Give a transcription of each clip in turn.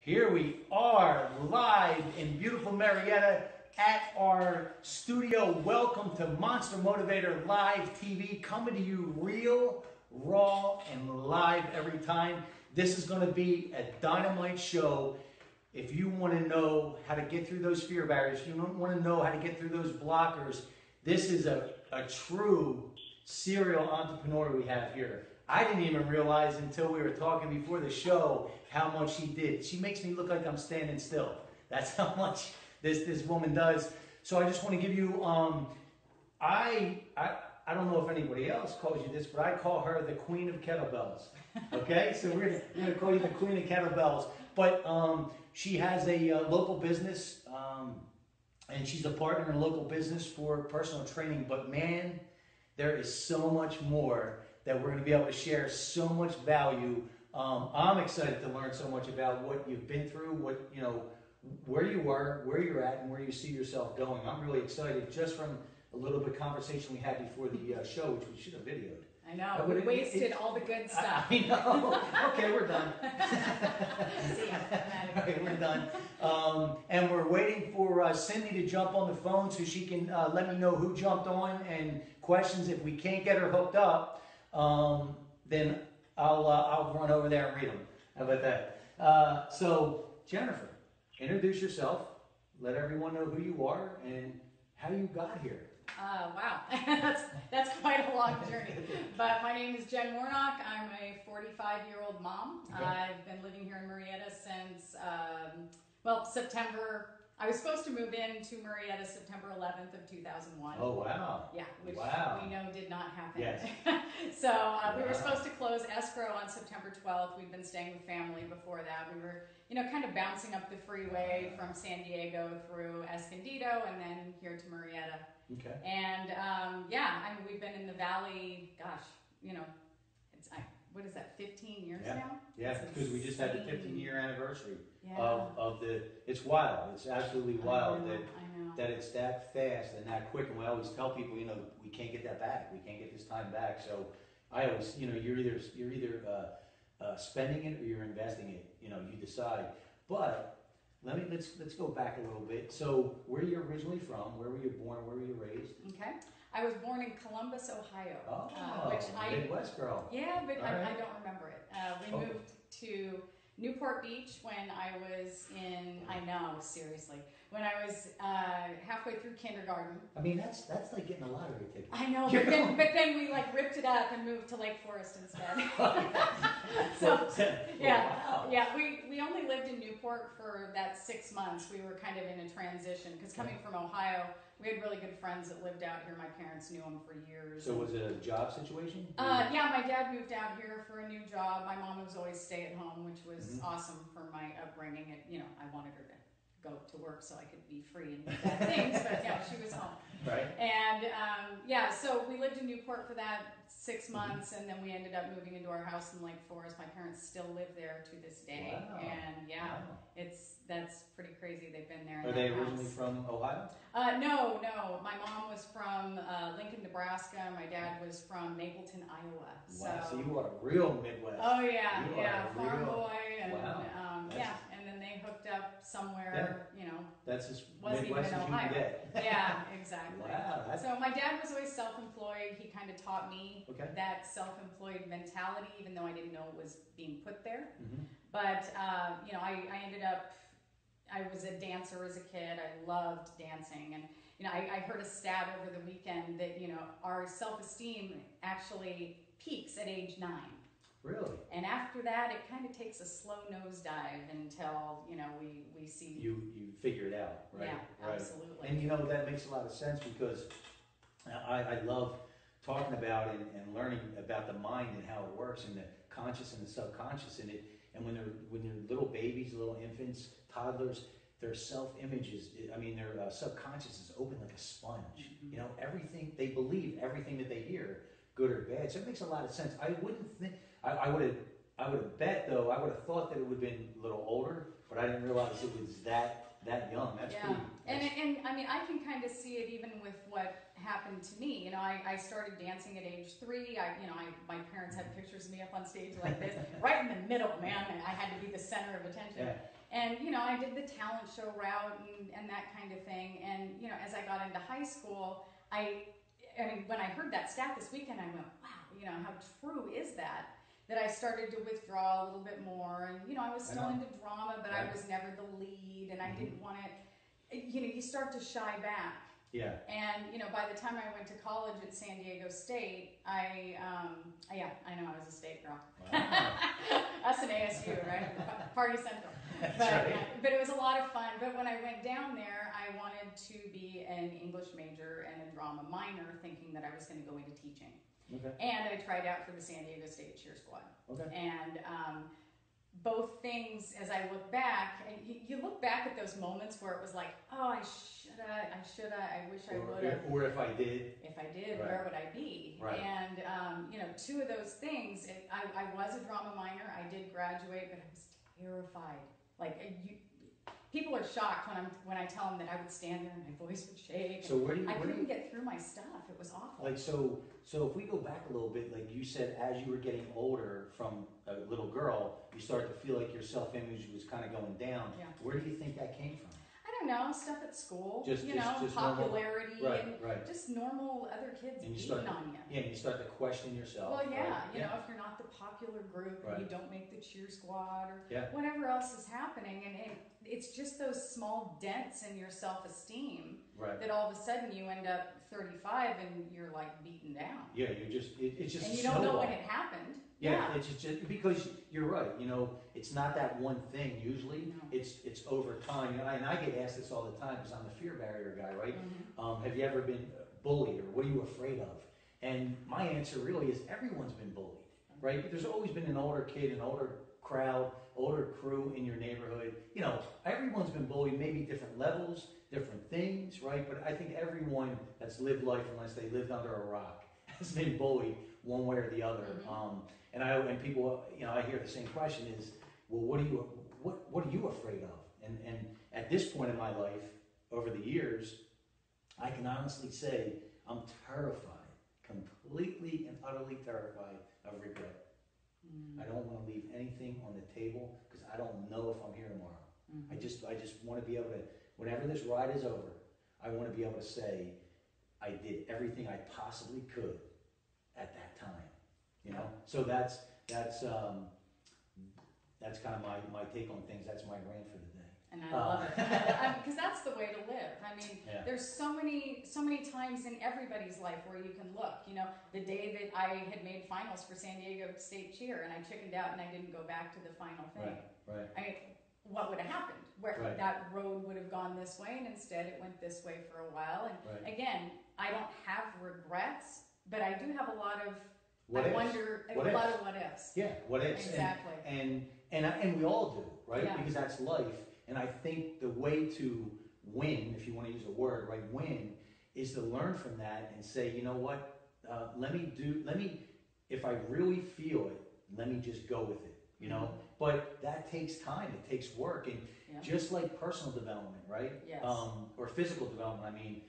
Here we are live in beautiful Marietta at our studio. Welcome to Monster Motivator Live TV, coming to you real, raw, and live every time. This is going to be a dynamite show. If you want to know how to get through those fear barriers, if you want to know how to get through those blockers, this is a true serial entrepreneur we have here. I didn't even realize until we were talking before the show how much she did. She makes me look like I'm standing still. That's how much this woman does. So I just want to give you, I don't know if anybody else calls you this, but I call her the Queen of Kettebells. Okay, so we're gonna call you the Queen of Kettebells. But she has a local business, and she's a partner in a local business for personal training. But man, there is so much more that we're going to be able to share, so much value. I'm excited to learn so much about what you've been through, what where you are, where you're at, and where you see yourself going. I'm really excited just from a little bit of conversation we had before the show, which we should have videoed. I know, we wasted all the good stuff. I know. Okay, we're done. See ya. Okay, we're done. And we're waiting for Cindy to jump on the phone so she can let me know who jumped on and questions. If we can't get her hooked up, then I'll run over there and read them. How about that? So Jennifer, introduce yourself. Let everyone know who you are and how you got here. Wow, that's quite a long journey. But my name is Jen Warnock. I'm a 45-year-old mom. Okay. I've been living here in Marietta since, well, September. I was supposed to move into Marietta September 11th of 2001. Oh, wow. Yeah, which wow. we know did not happen. Yes. So we were supposed to close escrow on September 12th. We'd been staying with family before that. We were, kind of bouncing up the freeway from San Diego through Escondido and then here to Marietta. Okay. And yeah, I mean, we've been in the valley, gosh, it's, what is that, 15 years now? Yeah, because we just had the 15-year anniversary yeah. of the, it's wild. It's absolutely wild I know. that it's that fast and that quick. And we always tell people, we can't get that back. We can't get this time back. So I always, you're either spending it or you're investing it. You decide. But let's go back a little bit. So where are you originally from? Where were you born? Where were you raised? Okay. I was born in Columbus, Ohio. Oh, which Midwest girl. Yeah, but right. I don't remember it. We moved to Newport Beach when I was in, I know, seriously, when I was halfway through kindergarten. I mean, that's like getting a lottery ticket. I know, but then we ripped it up and moved to Lake Forest instead. So, yeah, wow. yeah, we only lived in Newport for that 6 months. We were kind of in a transition because coming from Ohio, we had really good friends that lived out here. My parents knew them for years. So was it a job situation? Yeah, my dad moved out here for a new job. My mom was always stay at home, which was awesome for my upbringing. I wanted her to go to work so I could be free and do bad things, but yeah, she was home. Right. And yeah, so we lived in Newport for that 6 months, and then we ended up moving into our house in Lake Forest. My parents still live there to this day. Wow. And yeah, wow. That's pretty crazy. They've been there. Are they originally from Ohio? No. My mom was from Lincoln, Nebraska. My dad was from Mapleton, Iowa. Wow, so you are a real Midwest. Oh yeah, you farm boy, and wow. Yeah, and then they hooked up somewhere, That's as wasn't even Midwest in as you Ohio. can get. Yeah, exactly. Wow. So my dad was always self-employed. He kind of taught me that self-employed mentality, even though I didn't know it was being put there. But I ended up. I was a dancer as a kid. I loved dancing, and I heard a stat over the weekend that our self-esteem actually peaks at age 9. Really? And after that, it kind of takes a slow nosedive until we see you figure it out, right? Yeah, right. absolutely. And that makes a lot of sense because I love talking about and learning about the mind and how it works and the conscious and the subconscious in it. And when they're little babies, little infants, toddlers, their self-images, their subconscious is open like a sponge. Everything, they believe everything that they hear, good or bad. So it makes a lot of sense. I wouldn't think, I would have bet though, I would have thought that it would have been a little older, but I didn't realize it was that young. That's pretty. And I can kind of see it even with what happened to me. I started dancing at age 3. My parents had pictures of me up on stage like this, right in the middle, man. I had to be the center of attention. Yeah. And, you know, I did the talent show route and that kind of thing. And, you know, as I got into high school, I mean, when I heard that stat this weekend, I went, wow, you know, how true is that? That I started to withdraw a little bit more. And, you know, I was still into drama, but I was never the lead, and I didn't want to, you know, you start to shy back. Yeah. And, you know, by the time I went to college at San Diego State, I know I was a state girl. Wow. Us and ASU, right? Party Central. But it was a lot of fun. But when I went down there, I wanted to be an English major and a drama minor, thinking that I was going to go into teaching. Okay. And I tried out for the San Diego State cheer squad. Okay. And both things, as I look back, and you look back at those moments where it was like, oh, I shoulda, I wish I would've. Or if I did. If I did, where would I be? Right. And, you know, two of those things, I was a drama minor, I did graduate, but I was terrified. Like, people are shocked when I tell them that I would stand there and my voice would shake. So I couldn't get through my stuff. It was awful. Like, so if we go back a little bit, like you said, as you were getting older from a little girl, you started to feel like your self-image was kind of going down. Yeah. Where do you think that came from? I don't know, stuff at school, just popularity, just normal other kids beating on you. Yeah, and you start to question yourself. Well, yeah, you know, if you're not the popular group, or you don't make the cheer squad, or whatever else is happening, and it's just those small dents in your self-esteem that all of a sudden you end up 35 and you're like beaten down. Yeah, you're just, it's just and you don't know when it happened. Yeah, it's just because you're right. You know, it's not that one thing. Usually, it's over time. You know, and I get asked this all the time because I'm the fear barrier guy, right? Have you ever been bullied, or what are you afraid of? And my answer really is everyone's been bullied, right? But there's always been an older kid, an older crowd, older crew in your neighborhood. You know, everyone's been bullied, maybe different levels, different things, right? But I think everyone that's lived life, unless they lived under a rock, has been bullied one way or the other. And people, you know, I hear the same question is, well, what are you afraid of? And at this point in my life, over the years, I can honestly say I'm terrified, completely and utterly terrified of regret. I don't want to leave anything on the table because I don't know if I'm here tomorrow. I just want to be able to, whenever this ride is over, I want to be able to say I did everything I possibly could at that time. You know, so that's kind of my take on things. That's my rant for the day. And I love it because that's the way to live. I mean, there's so many times in everybody's life where you can look. You know, the day that I had made finals for San Diego State cheer and I chickened out and I didn't go back to the final thing. Right. I mean, what would have happened? Where that road would have gone this way, and instead it went this way for a while. And again, I don't have regrets, but I do have a lot of. Lot of what ifs. Yeah, what ifs. Exactly. And we all do, right? Yeah. Because that's life. And I think the way to win, if you want to use a word, right, win, is to learn from that and say, you know what, if I really feel it, let me just go with it, you know? But that takes time, it takes work. And just like personal development, right? Yes. Or physical development, I mean,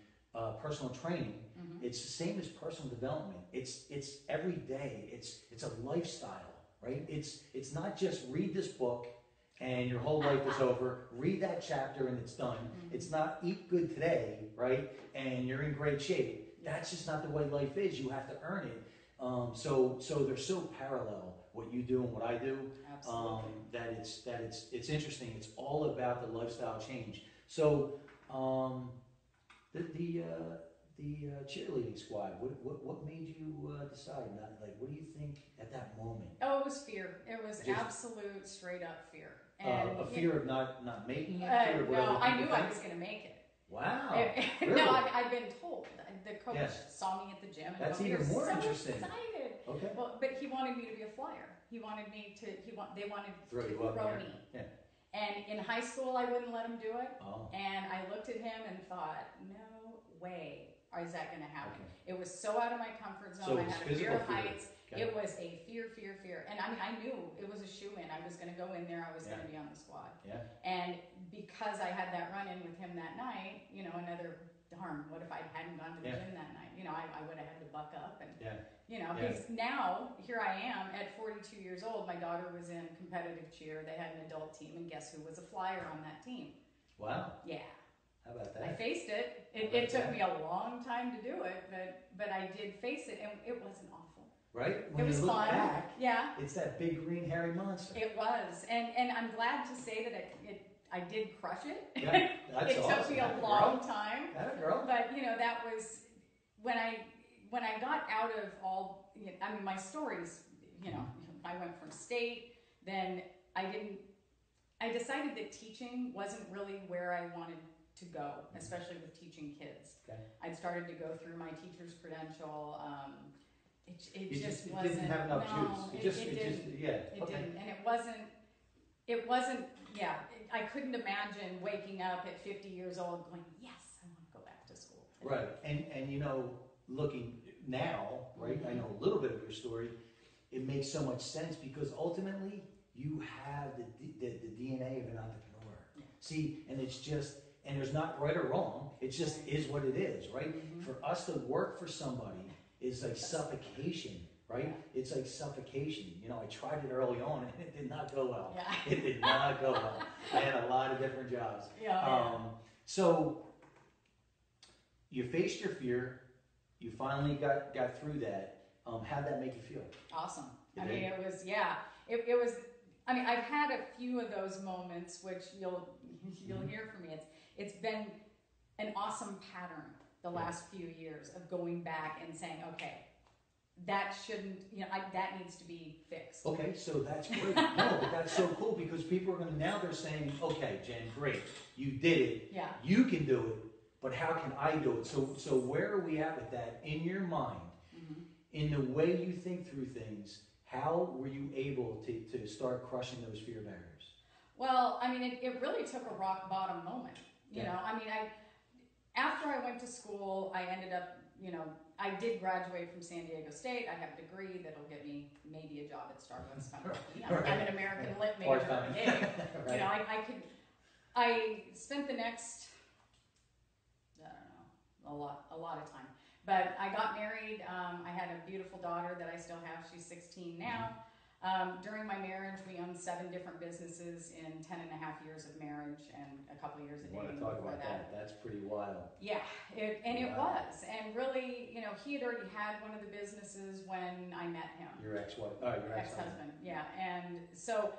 personal training, it's the same as personal development. It's every day. It's a lifestyle, right? It's not just read this book and your whole life is over. Read that chapter and it's done. It's not eat good today, right? And you're in great shape. That's just not the way life is. You have to earn it. So they're so parallel, what you do and what I do. Absolutely. That it's interesting. It's all about the lifestyle change. So the cheerleading squad, what made you decide not, like, what do you think at that moment? Oh, it was fear. It was just absolute straight up fear. And a fear of not making it? No, I knew I was going to make it. Wow. Really? No, I've been told. The coach saw me at the gym. And that's even more interesting. Excited. Okay. Well, but he wanted me to be a flyer. They wanted to throw me. Yeah. And in high school, I wouldn't let him do it. Oh. And I looked at him and thought, no way is that going to happen. Okay. It was so out of my comfort zone. I had a fear of heights. Okay. It was a fear. And I mean, I knew it was a shoe-in. I was going to go in there. I was going to be on the squad. Yeah. And because because I had that run-in with him that night, you know, another, darn, what if I hadn't gone to the gym that night? You know, I would have had to buck up and, you know, because now, here I am at 42 years old, my daughter was in competitive cheer, they had an adult team, and guess who was a flyer on that team? Wow. Yeah. How about that? I faced it. It took me a long time to do it, but I did face it, and it wasn't awful. Right? When it was you look fun. back, yeah. It's that big green hairy monster. It was, and I'm glad to say that I did crush it. Yeah, that's it awesome. took me a long time. That girl. But you know, that was when I got out of all. I mean, my stories. You know, I went from state, then I decided that teaching wasn't really where I wanted to go, especially with teaching kids. Okay. I'd started to go through my teacher's credential. It just it wasn't. Didn't have enough juice. It didn't. And it wasn't. Yeah, I couldn't imagine waking up at 50 years old going, yes, I want to go back to school. Right, and you know, looking now, right, I know a little bit of your story. It makes so much sense because ultimately you have the DNA of an entrepreneur. Yeah. See, and it's just, and there's not right or wrong. It just is what it is, right? For us to work for somebody is like suffocation, right? Yeah. It's like suffocation. You know, I tried it early on and it did not go well. Yeah. It did not go well. I had a lot of different jobs. Yeah. So you faced your fear. You finally got through that. How'd that make you feel? Awesome. I mean, it was, it was, I mean, I've had a few of those moments, which you'll hear from me. It's been an awesome pattern the last few years of going back and saying, okay, that shouldn't, you know, that needs to be fixed. Okay, so that's great. No, but that's so cool because people are going to, now they're saying, okay, Jen, great, you did it. Yeah. You can do it, but how can I do it? So where are we at with that in your mind, in the way you think through things? How were you able to start crushing those fear barriers? Well, I mean, it really took a rock bottom moment. You know, I mean, after I went to school, I ended up, you know, I did graduate from San Diego State. I have a degree that'll get me maybe a job at Starbucks. I'm an American Lit major. You know, I spent the next, I don't know, a lot of time. But I got married. I had a beautiful daughter that I still have. She's 16 now. During my marriage, we owned 7 different businesses in 10.5 years of marriage and a couple of years of dating. I want to talk about that. That's pretty wild. Yeah, it was. And really, you know, he had already had one of the businesses when I met him. Your ex-wife? Oh, your ex-husband. Yeah, and so,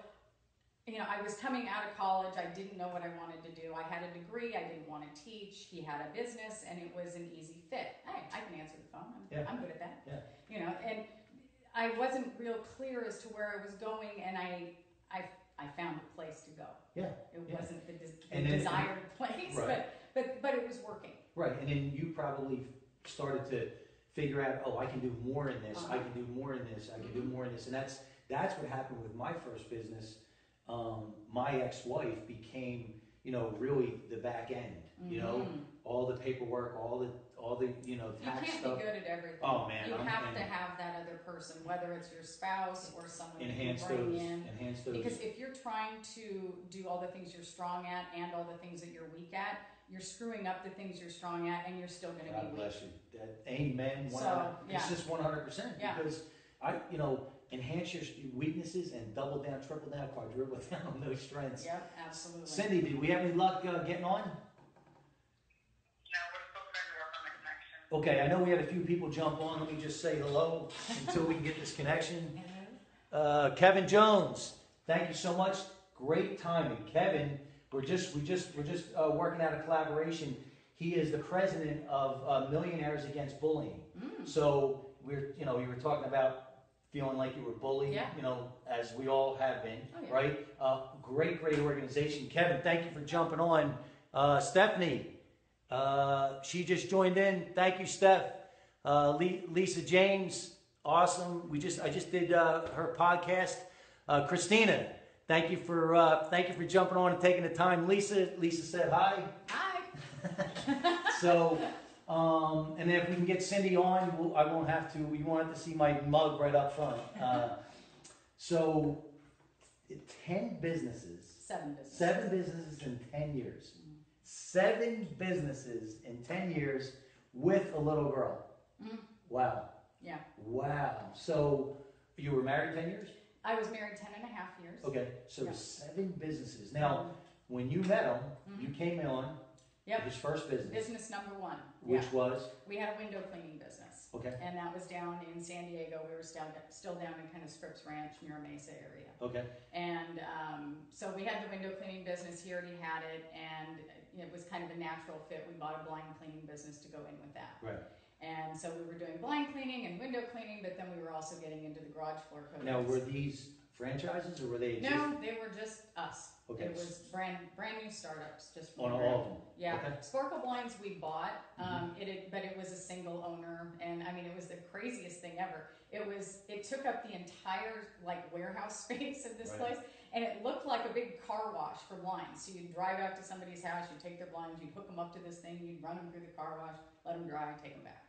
you know, I was coming out of college. I didn't know what I wanted to do. I had a degree. I didn't want to teach. He had a business, and it was an easy fit. Hey, I can answer the phone. I'm good at that. Yeah. You know, and I wasn't real clear as to where I was going, and I found a place to go. Yeah. It wasn't the desired place, right. but it was working. Right, and then you probably started to figure out, oh, I can do more in this. I can do more in this. I can do more in this, and that's what happened with my first business. My ex-wife became, you know, really the back end, you know, all the paperwork, all the, you know, tax stuff. You can't be good at everything. Oh man. You have to have that other person, whether it's your spouse or someone you can bring in. Enhance those. Because if you're trying to do all the things you're strong at and all the things that you're weak at, you're screwing up the things you're strong at and you're still going to be weak. God bless you. Amen. It's just 100%. Yeah. Because you know, enhance your weaknesses and double down, triple down, quadruple down on those strengths. Yep, absolutely. Cindy, did we have any luck getting on? No, we're still trying to work on the connection. Okay, I know we had a few people jump on. Let me just say hello until we can get this connection. Kevin Jones, thank you so much. Great timing, Kevin. We're just working out a collaboration. He is the president of Millionaires Against Bullying. So you were talking about feeling like you were bullied, you know, as we all have been, right? Great organization. Kevin, thank you for jumping on. Stephanie, she just joined in. Thank you, Steph. Lisa James, awesome. I just did her podcast. Christina, thank you for jumping on and taking the time. Lisa said hi. Hi. So. And then if we can get Cindy on, you won't have to see my mug right up front. So 10 businesses 7 businesses. 7 businesses in 10 years. 7 businesses in 10 years with a little girl. Wow. Yeah. Wow. So you were married 10 years? I was married 10 and a half years. Okay. So 7 businesses. Now, when you met him, you came on his first business. Business number 1. Which was? We had a window cleaning business. Okay. And that was down in San Diego. We were still down in kind of Scripps Ranch, Mira Mesa area. Okay. And so we had the window cleaning business. He already had it, and it was kind of a natural fit. We bought a blind cleaning business to go in with that. Right. And so we were doing blind cleaning and window cleaning, but then we were also getting into the garage floor coatings. Now, were these franchises or were they? No, they were just us. Okay. It was brand new startups, just on all of them. Yeah, okay. Sparkle blinds we bought, but it was a single owner, and I mean it was the craziest thing ever. It took up the entire warehouse space of this place, and it looked like a big car wash for blinds. So you'd drive out to somebody's house, you'd take their blinds, you'd hook them up to this thing, you'd run them through the car wash, let them dry, take them back.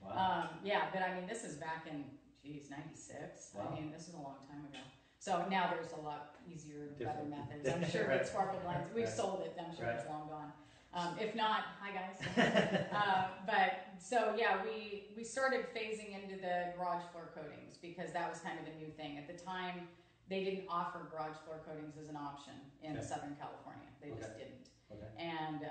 Wow. Yeah, but I mean this is back in 96. Wow. I mean this is a long time ago. So now there's a lot easier, better methods. I'm sure Right. that Sparkle Blinds, we've sold it, I'm sure it's long gone. If not, hi guys. But so yeah, we started phasing into the garage floor coatings because that was kind of a new thing. At the time, they didn't offer garage floor coatings as an option in Southern California. They just didn't. Okay. And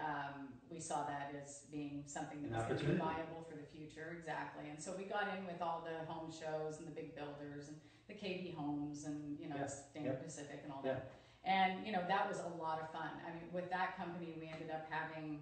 we saw that as being something that was going to be viable for the future, exactly. And so we got in with all the home shows and the big builders and the KB Homes and Standard Pacific and all that. And that was a lot of fun. I mean, with that company, we ended up having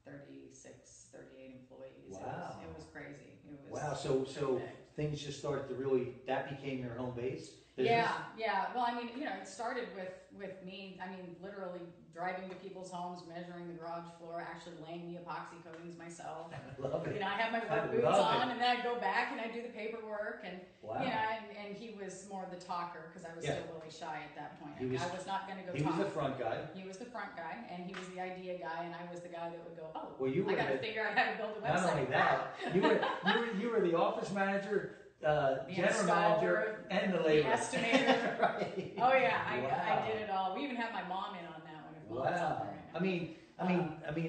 36, 38 employees. Wow. It was crazy. It was wow. So things just started to really. That became your home base. Business? Yeah. Well, I mean, it started with me. I mean, literally driving to people's homes, measuring the garage floor, actually laying the epoxy coatings myself. I love it. I have my work boots on, and then I go back and I do the paperwork, and and he was more the talker because I was still really shy at that point. I was not going to go. He was the front guy. He was the front guy, and he was the idea guy, and I was the guy that would go, well, I got to figure out how to build a website. Not only that, you were the office manager. General manager and the labor. The estimator. Right. Oh yeah, I did it all. We even had my mom in on that one. If wow. I mean,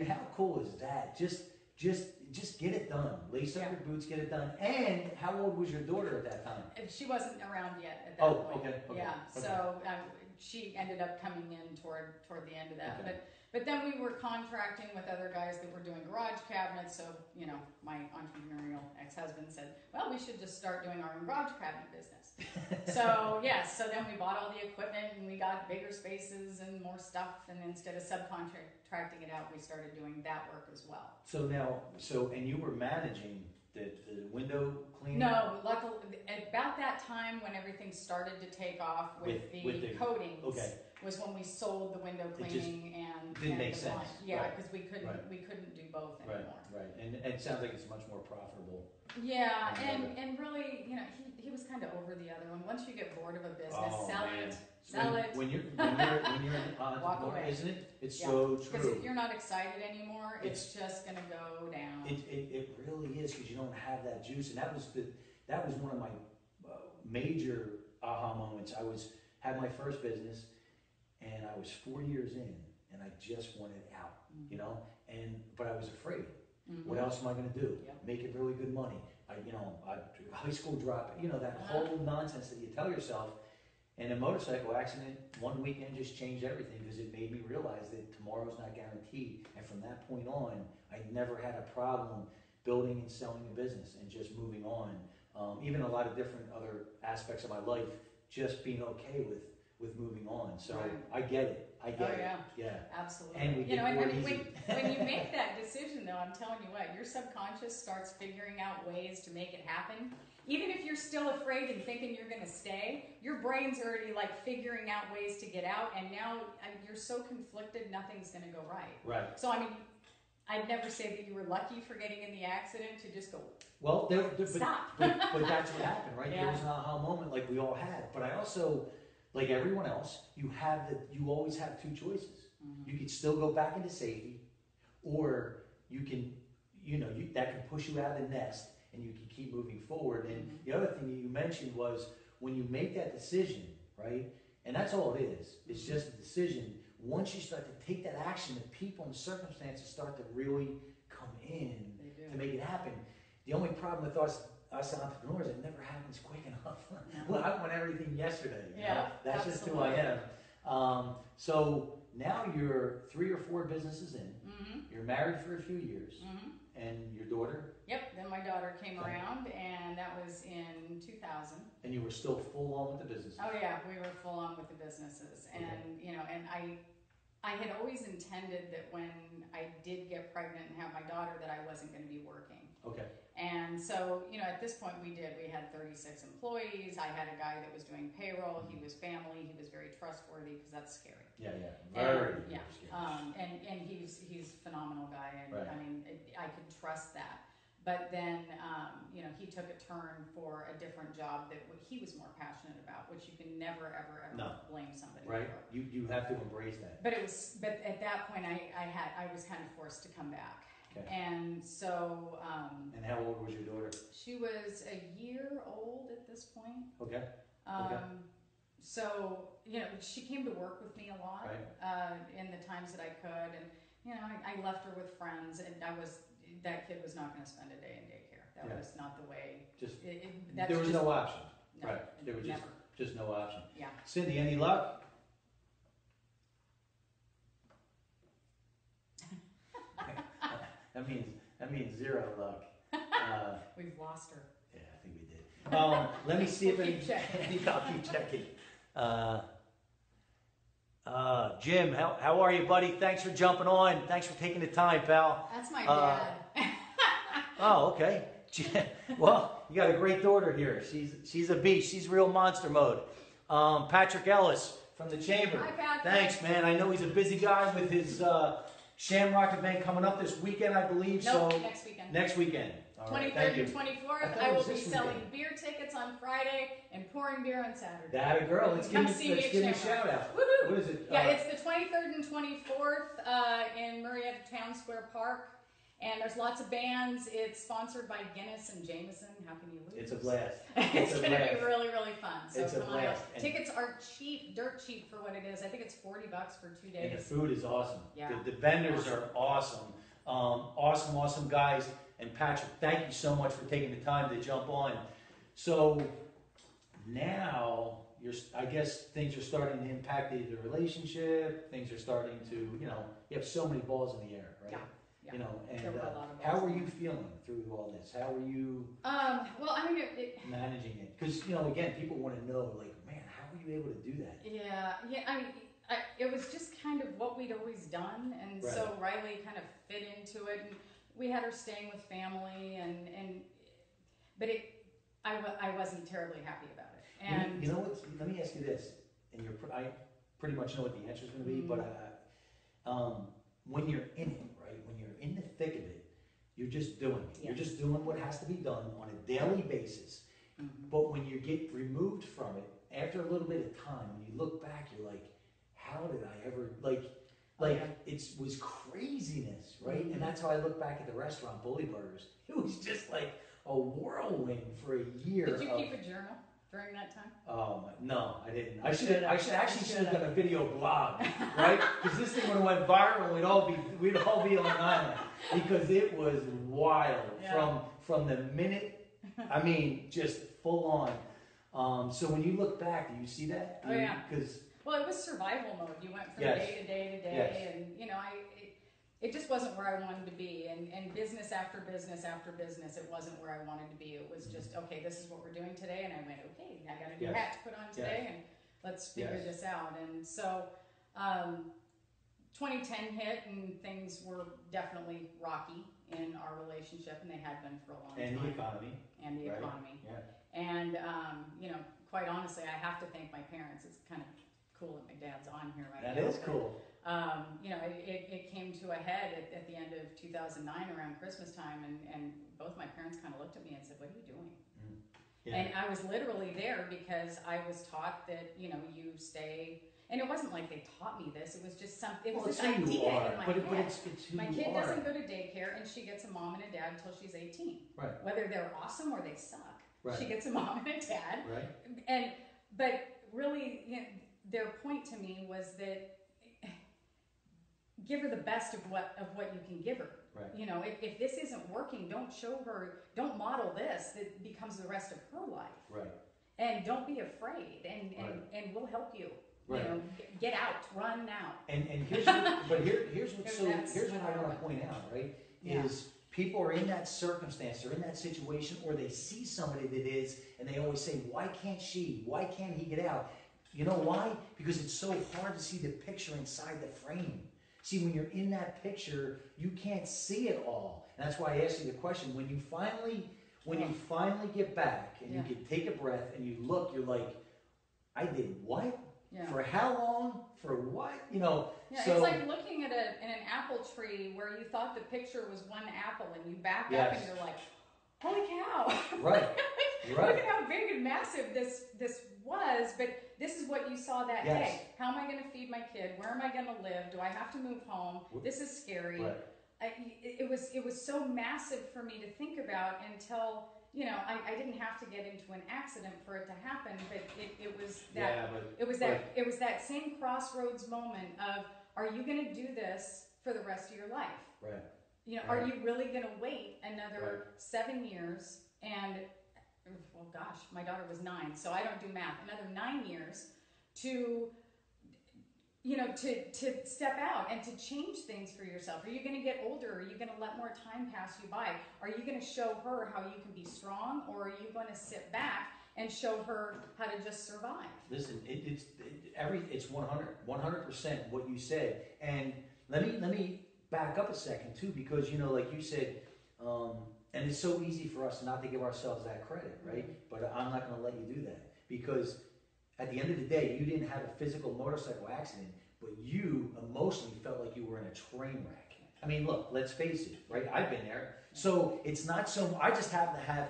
how cool is that? Just get it done. Lace up your boots, get it done. And how old was your daughter at that time? She wasn't around yet at that point. Okay. Yeah. Okay. So she ended up coming in toward the end of that. Okay. But then we were contracting with other guys that were doing garage cabinets. So, my entrepreneurial ex-husband said, well, we should just start doing our own garage cabinet business. So, yes. So then we bought all the equipment and we got bigger spaces and more stuff. And instead of subcontracting it out, we started doing that work as well. So and you were managing the window cleaning? No, luckily, about that time when everything started to take off with the coatings. Was when we sold the window cleaning and didn't make sense. Yeah, because we couldn't do both anymore. Right. And it sounds like it's much more profitable. Yeah, and really, he was kind of over the other one. Once you get bored of a business, sell it. When you're an entrepreneur, isn't it? It's so true. Because if you're not excited anymore, it's just gonna go down. It really is because you don't have that juice, and that was one of my major aha moments. Had my first business. And I was 4 years in, and I just wanted out, but I was afraid. What else am I going to do? Make it really good money. High school dropout, that whole nonsense that you tell yourself. And a motorcycle accident, one weekend just changed everything because it made me realize that tomorrow's not guaranteed. And from that point on, I never had a problem building and selling a business and just moving on. Even a lot of different other aspects of my life, just being okay with moving on. So I get it. Yeah. Absolutely. And we get when you make that decision, though, I'm telling you what, your subconscious starts figuring out ways to make it happen. Even if you're still afraid and thinking you're going to stay, your brain's already figuring out ways to get out, and now you're so conflicted, nothing's going to go right. Right. So I'd never say that you were lucky for getting in the accident to just go. Well, stop. But that's what happened, right? Yeah. There was an aha moment like we all had. But I also, like everyone else, you always have two choices. You could still go back into safety, or you can, that can push you out of the nest and you can keep moving forward. And the other thing that you mentioned was when you make that decision, right? And that's all it is. It's just a decision. Once you start to take that action, the people and circumstances start to really come in to make it happen. The only problem with us entrepreneurs, it never happens quick enough. Well, I want everything yesterday. You know? That's just who I am. So now you're 3 or 4 businesses in. You're married for a few years. And your daughter? Yep, then my daughter came around, and that was in 2000. And you were still full on with the businesses? Oh yeah, we were full on with the businesses. And, you know, and I had always intended that when I did get pregnant and have my daughter that I wasn't going to be working. Okay. And so, you know, at this point we had 36 employees. I had a guy that was doing payroll. He was family. He was very trustworthy because that's scary. Very scary. And he's a phenomenal guy. And I mean, I could trust that. But then, you know, he took a turn for a different job that he was more passionate about, which you can never, ever blame somebody for. You have to embrace that. But at that point, I was kind of forced to come back. Okay. And so. And how old was your daughter? She was a year old at this point. Okay. So, you know, she came to work with me a lot in the times that I could. And, you know, I left her with friends, and that kid was not going to spend a day in daycare. That was not the way. There was no option. No, There was just no option. Yeah. Cindy, any luck? That means zero luck. We've lost her. Yeah, I think we did. Let me see if I'll keep checking. Jim, how are you, buddy? Thanks for jumping on. Thanks for taking the time, pal. That's my dad. Oh, okay. Well, you got a great daughter here. She's a beast. She's real monster mode. Patrick Ellis from the Chamber. Hi, Patrick. Thanks, man. I know he's a busy guy with his Shamrock event coming up this weekend, I believe. Nope, next weekend. Next weekend. 23rd and 24th. I will be selling beer tickets on Friday and pouring beer on Saturday. That a girl. Let's give me a shout out. Woohoo! What is it? Yeah, it's the 23rd and 24th in Marietta Town Square Park. And there's lots of bands. It's sponsored by Guinness and Jameson. How can you lose? It's a blast. It's going to be really, really fun. So it's a blast. Tickets are cheap, dirt cheap for what it is. I think it's $40 for 2 days. And the food is awesome. Yeah. The vendors are awesome. Awesome guys. And Patrick, thank you so much for taking the time to jump on. So now, I guess things are starting to impact the relationship. Things are starting to, you know, you have so many balls in the air, right? Yeah. You know, and how were you feeling through all this? How were you well, I mean, managing it? Because, you know, again, people want to know, like, man, how were you able to do that? Yeah, I mean, it was just kind of what we'd always done, and so Riley kind of fit into it, and we had her staying with family, but I wasn't terribly happy about it. And you know what? Let me ask you this, and I pretty much know what the answer is going to be, but when you're in it, right? When you're in the thick of it, you're just doing it. You're just doing what has to be done on a daily basis. But when you get removed from it, after a little bit of time, when you look back, you're like, how did I ever, it was craziness, right? And that's how I look back at the restaurant, Bully Burgers. It was just like a whirlwind for a year. Did you keep a journal during that time? No, I didn't. I should have done a video blog, right? Because this thing would have went viral, and we'd all be on an island, because it was wild from the minute. I mean, just full on. So when you look back, do you see that? Well, it was survival mode. You went from day to day to day, and you know, it just wasn't where I wanted to be, and business after business after business, it wasn't where I wanted to be. It was just, okay, this is what we're doing today, and I went, okay, I got a new hat to put on today, and let's figure this out. And so 2010 hit, and things were definitely rocky in our relationship, and they had been for a long time. And the economy. Yeah. And you know, quite honestly, I have to thank my parents. It's kind of cool that my dad's on here right now. That is cool. You know, it came to a head at the end of 2009 around Christmas time, and both my parents kind of looked at me and said, what are you doing? And I was literally there because I was taught that, you know, you stay, and it wasn't like they taught me this, it was just this idea in my head. My kid doesn't go to daycare, and she gets a mom and a dad until she's 18. Right. Whether they're awesome or they suck, she gets a mom and a dad. Right. But really, you know, their point to me was that give her the best of what you can give her. Right. You know, if this isn't working, don't show her, don't model this that becomes the rest of her life. Right. And don't be afraid, and we'll help you. Right. You know, get out, run now. And here's what, but here's what I want to point out, right? Yeah. Is people are in that circumstance, they're in that situation, or they see somebody that is, and they always say, why can't she? Why can't he get out? You know why? Because it's so hard to see the picture inside the frame. See, when you're in that picture, you can't see it all. And that's why I asked you the question. When you finally get back and you can take a breath and you look, you're like, I did what? Yeah. For how long? For what? You know. Yeah, so, it's like looking at an apple tree where you thought the picture was one apple, and you back up and you're like, holy cow! Right. Right. Look at how big and massive this was, but this is what you saw that day. How am I going to feed my kid? Where am I going to live? Do I have to move home? This is scary. Right. It was so massive for me to think about until, you know, I didn't have to get into an accident for it to happen, but it was that same crossroads moment of, are you going to do this for the rest of your life? Right. You know, are you really going to wait another 7 years and, well, gosh, my daughter was 9, so I don't do math, another 9 years to, you know, to step out and to change things for yourself? Are you going to get older? Are you going to let more time pass you by? Are you going to show her how you can be strong, or are you going to sit back and show her how to just survive? Listen, it's 100% what you said. And let me back up a second too, because, you know, like you said, and it's so easy for us not to give ourselves that credit, right? But I'm not going to let you do that, because at the end of the day, you didn't have a physical motorcycle accident, but you emotionally felt like you were in a train wreck. I mean, look, let's face it, right? I've been there. So it's not so, I just happen to have,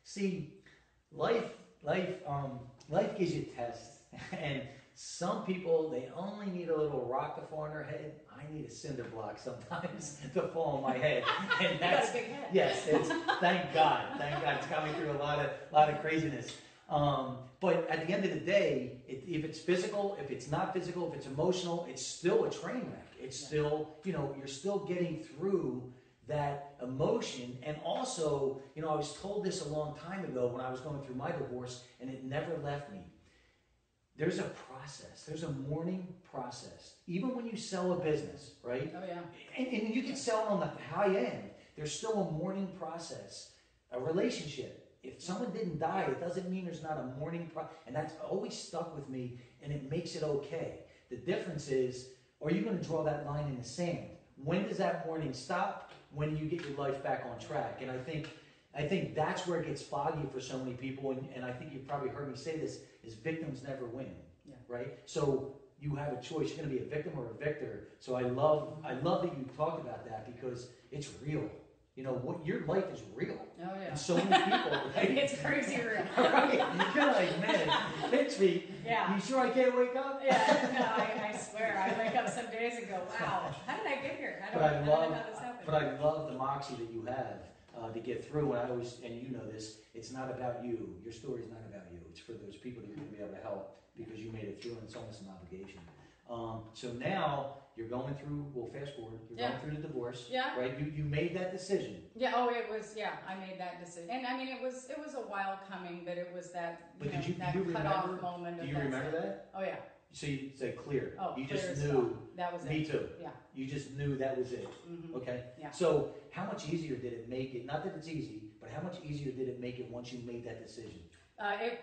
see, life gives you tests. And some people, they only need a little rock to fall on their head. I need a cinder block sometimes to fall on my head. And that's, you got a big head. Yes, it's, thank God, it's got me through a lot of craziness. But at the end of the day, if it's physical, if it's not physical, if it's emotional, it's still a train wreck. It's still, you know, you're still getting through that emotion. And also, you know, I was told this a long time ago when I was going through my divorce, and it never left me. There's a process. There's a mourning process. Even when you sell a business, right? Oh, yeah. And you can sell it on the high end. There's still a mourning process. A relationship. If someone didn't die, it doesn't mean there's not a mourning process. And that's always stuck with me, and it makes it okay. The difference is, are you going to draw that line in the sand? When does that mourning stop? When do you get your life back on track? And I think that's where it gets foggy for so many people. And I think you've probably heard me say this, is victims never win. Yeah. Right? So you have a choice. You're going to be a victim or a victor. So I love that you talked about that, because it's real. You know, what your life is real. Oh, yeah. And so many people, right? It's crazy real. Right? You're like, man, pinch me. Yeah. You sure I can't wake up? Yeah, no, I swear. I wake up some days and go, wow, how did I get here? I don't know how this happened. But I love the moxie that you have to get through. And you know this, it's not about you. Your story's not about you. It's for those people that you're going to be able to help, because you made it through, and it's almost an obligation. So now you're going through, we'll fast forward, you're going through the divorce, right? You made that decision. Yeah, I made that decision. And I mean, it was a while coming, but it was that, that cutoff moment. Do you remember that? Oh, yeah. So you said clear. Oh, you clear just knew. That was it. Me too. Yeah. You just knew that was it. Mm-hmm. Okay. Yeah. So how much easier did it make it? Not that it's easy, but how much easier did it make it once you made that decision?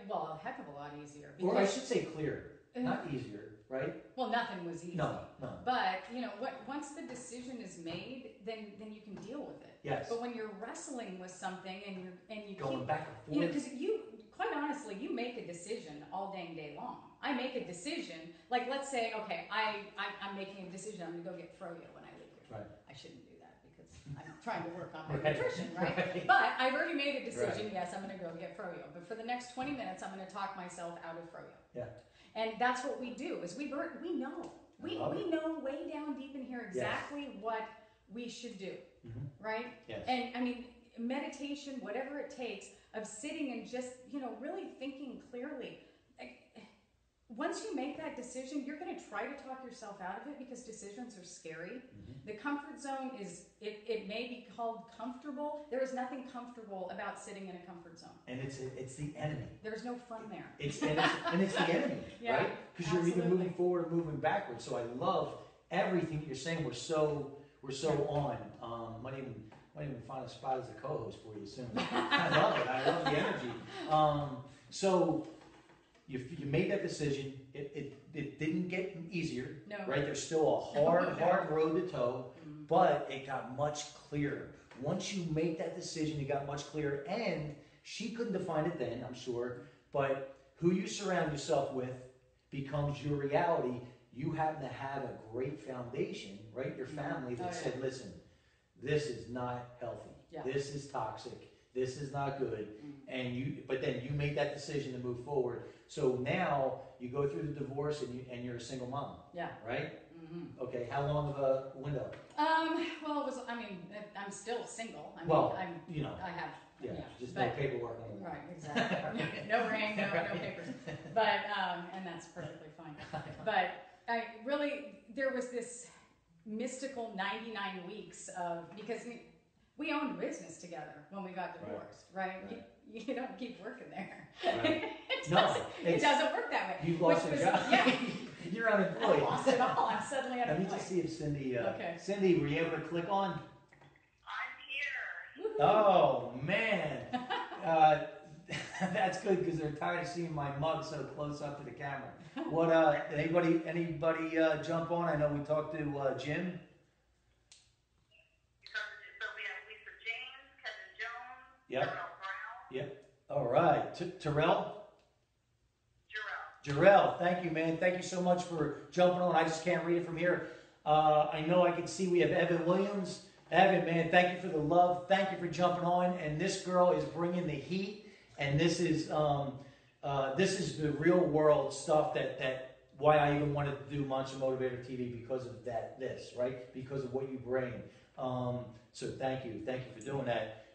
Well, a heck of a lot easier. Or I should say clear, not easier, right? Well, nothing was easy. No. But, you know, once the decision is made, then you can deal with it. Yes. But when you're wrestling with something and you going keep, back and forth. you know, because quite honestly, you make a decision all dang day long. I make a decision, like let's say, okay, I'm making a decision, I'm gonna go get froyo when I leave here. Right. I shouldn't do that because I'm trying to work on my nutrition, right? But I've already made a decision, yes, I'm gonna go get froyo. But for the next 20 minutes, I'm gonna talk myself out of froyo. Yeah. And that's what we do, is we know. We know way down deep in here exactly what we should do, right? Yes. And I mean, meditation, whatever it takes, of sitting and just, you know, really thinking clearly. once you make that decision, you're going to try to talk yourself out of it because decisions are scary. The comfort zone is, it may be called comfortable. There is nothing comfortable about sitting in a comfort zone. And it's the enemy. There's no fun there. It's the enemy, Yeah, right? Because you're either moving forward or moving backwards. So I love everything that you're saying. We're so on. Might even find a spot as a co-host for you soon. I love it. I love the energy. So you made that decision. It didn't get easier, No. right? There's still a hard road to toe, but it got much clearer. Once you make that decision, it got much clearer. And she couldn't define it then, I'm sure, but who you surround yourself with becomes your reality. You happen to have a great foundation, right? Your family that said, listen, this is not healthy. Yeah. This is toxic. This is not good. But then you made that decision to move forward. So now you go through the divorce and you're a single mom. Yeah. Right? Okay. How long of a window? Well, it was, I'm still single. I have. Yeah, just no paperwork on it. Right, exactly. No ring, no papers. But, and that's perfectly fine. But there was this mystical 99 weeks because we owned business together when we got divorced, right? You don't keep working there. Right. It doesn't work that way. You lost your job. Yeah. You're unemployed. I lost it all. I'm suddenly unemployed. Let me just see if Cindy, Cindy, were you able to click on? I'm here. Oh, man. That's good because they're tired of seeing my mug so close up to the camera. What, anybody jump on? I know we talked to Jim. So we have Lisa James, Kevin Jones, Yep. Terrell Brown. Yep. All right. Terrell? Jarrell. Jarrell, thank you, man. Thank you so much for jumping on. I just can't read it from here. I know I can see we have Evan Williams. Evan, man, thank you for the love. Thank you for jumping on. And this girl is bringing the heat. And this is the real world stuff that why I even wanted to do Monster Motivator TV because of this, right? Because of what you bring. So thank you for doing that.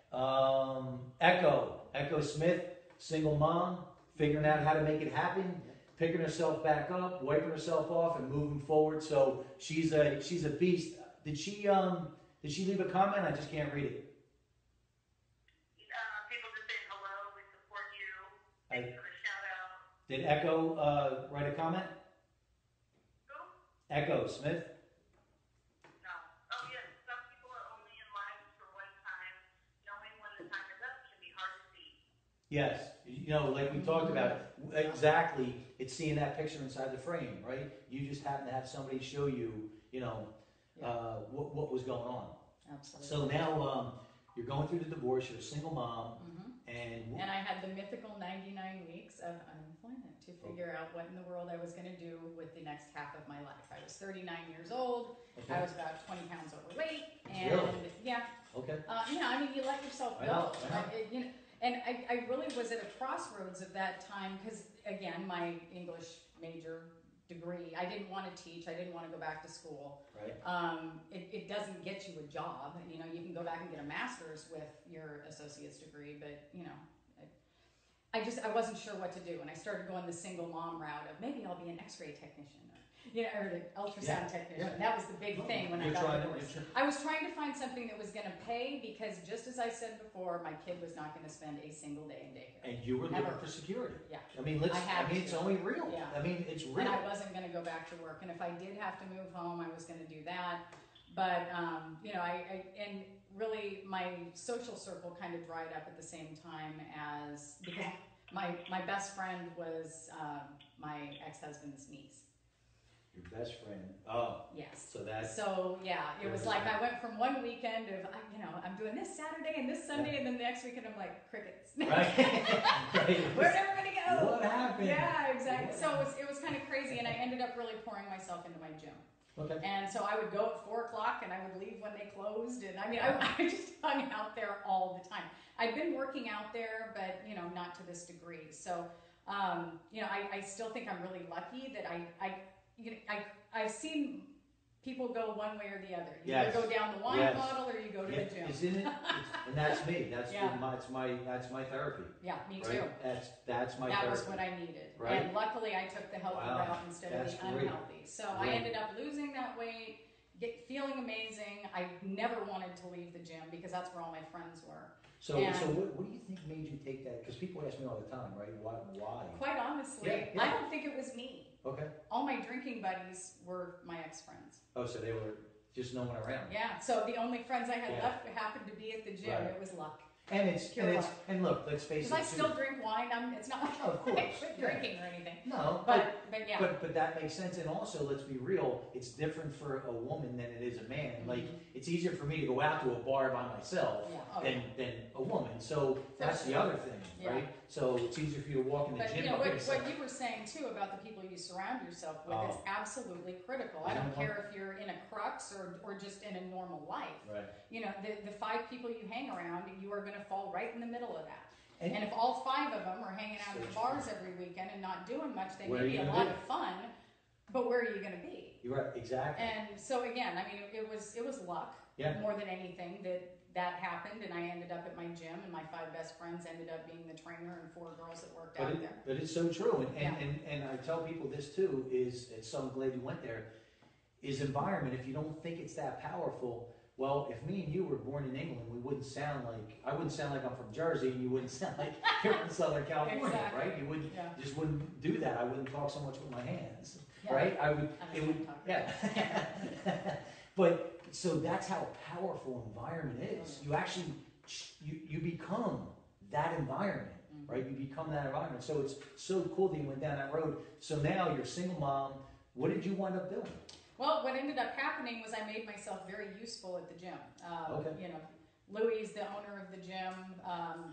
Echo Smith, single mom, figuring out how to make it happen, picking herself back up, wiping herself off, and moving forward. So she's a beast. Did she leave a comment? I just can't read it. People just saying hello. We support you. Thank you for the shout out. Did Echo write a comment? Who? Echo Smith. No. Oh yes. Some people are only in life for one time. Knowing when the time is up can be hard to see. Yes, like we talked about, exactly. It's seeing that picture inside the frame, right? You just happen to have somebody show you, what was going on. Absolutely. So now you're going through the divorce. You're a single mom, and I had the mythical 99 weeks of unemployment to figure out what in the world I was going to do with the next half of my life. I was 39 years old. Okay. I was about 20 pounds overweight, and Really? yeah. Okay. You let yourself go. And I really was at a crossroads of that time because, again, my English major degree, I didn't want to teach. I didn't want to go back to school. Right. It doesn't get you a job. You can go back and get a master's with your associate's degree, but, I wasn't sure what to do. And I started going the single mom route of maybe I'll be an x-ray technician or an ultrasound technician. Yeah. That was the big thing when I got divorced. I was trying to find something that was going to pay because just as I said before, my kid was not going to spend a single day in daycare. And you were looking for security. Yeah. It's only real. Yeah. It's real. And I wasn't going to go back to work. And if I did have to move home, I was going to do that. But, and really my social circle kind of dried up at the same time because my best friend was my ex-husband's niece. Your best friend. Oh. Yes. So it was like I went from one weekend of, I'm doing this Saturday and this Sunday, and then the next weekend I'm like, crickets. Right. Right. Where'd everybody go? What happened? Yeah, exactly. So it was kind of crazy, and I ended up really pouring myself into my gym. Okay. And so I would go at 4 o'clock and I would leave when they closed. And I just hung out there all the time. I'd been working out there, but, not to this degree. So, I still think I'm really lucky that I've seen people go one way or the other. You Yes. either go down the wine Yes. bottle or you go to the gym. Isn't it? And that's me. That's Yeah. that's my therapy. Yeah, me Right? too. That's my That therapy. was what I needed. Right? And luckily I took the healthy Wow. route instead of That's the great. unhealthy. So I Great. ended up losing that weight, feeling amazing. I never wanted to leave the gym because that's where all my friends were. So what do you think made you take that? Because people ask me all the time, right? Why? Quite honestly, Yeah. I don't think it was me. Okay. All my drinking buddies were my ex-friends. Oh, so they were just no one around. Yeah, so the only friends I had Yeah. left happened to be at the gym. Right. It was luck. And look, let's face it. Because I still drink wine. It's not like Of course, I quit yeah. drinking or anything. No, But yeah. But that makes sense, and also let's be real. It's different for a woman than it is a man. Like it's easier for me to go out to a bar by myself Yeah. Oh, than a woman. So that's the other thing, Yeah. right? So it's easier for you to walk in the But gym. you know, by what yourself. you were saying too about the people you surround yourself with is absolutely critical. I Isn't don't it care if you're in a crux or just in a normal life. Right. You know, the 5 people you hang around, you are going to fall right in the middle of that. And- And if all 5 of them are hanging out So at the true. bars every weekend and not doing much, they Where may are you be a gonna lot be? of fun, but where are you going to be? You're right. Exactly. And so again, I mean, it was luck Yeah. more than anything that happened, and I ended up at my gym, and my 5 best friends ended up being the trainer and 4 girls that worked out there. But it's so true, and, Yeah. and I tell people this too, is, it's so glad you went there, is environment. If you don't think it's that powerful, well, if me and you were born in England, I wouldn't sound like I'm from Jersey, and you wouldn't sound like you're from Southern California, Exactly. right? You wouldn't, Yeah. just wouldn't do that. I wouldn't talk so much with my hands, Yeah. right? I'm a It would, talker. yeah. But, so that's how powerful environment is. You actually, you become that environment. Right, you become that environment. So it's so cool that you went down that road. So now you're a single mom. What did you wind up doing? Well, what ended up happening was I made myself very useful at the gym. Okay. You know, Louis is the owner of the gym.